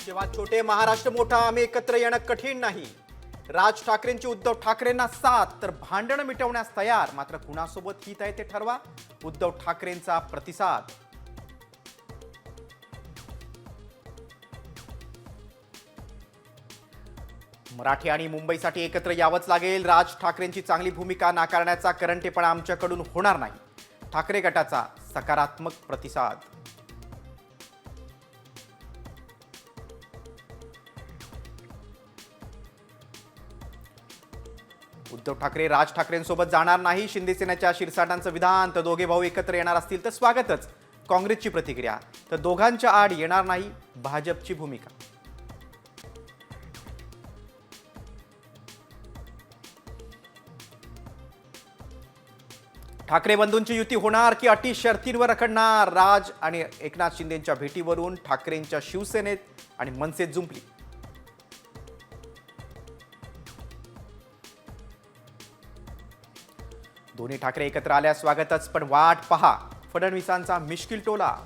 जेव्हा छोटे महाराष्ट्र मोठा आम्ही एकत्र येणं कठीण नाही. राज ठाकरेंची उद्धव ठाकरेंना साथ तर भांडणं मिटवण्यास तयार. मात्र कुणासोबत हित आहे ते ठरवा. उद्धव ठाकरेंचा प्रतिसाद. मराठी आणि मुंबईसाठी एकत्र यावंच लागेल. राज ठाकरेंची चांगली भूमिका नाकारण्याचा करंटेपणा आमच्याकडून होणार नाही. ठाकरे गटाचा सकारात्मक प्रतिसाद. उद्धव ठाकरे राज ठाकरेंसोबत जाणार नाही. शिंदे सेनेच्या शिरसाटांचं विधान. तर दोघे भाऊ एकत्र येणार असतील तर स्वागतच. काँग्रेसची प्रतिक्रिया. तर दोघांच्या आड येणार नाही भाजपची भूमिका. ठाकरे बंधूंची युती होणार की अटी शर्तींवर रखडणार. राज आणि एकनाथ शिंदेंच्या भेटीवरून ठाकरेंच्या शिवसेनेत आणि मनसेत जुंपली. दोन्ही ठाकरे एकत्र आल्यास स्वागतच, पण वाट पहा फडणवीसांचा मिश्किल टोला.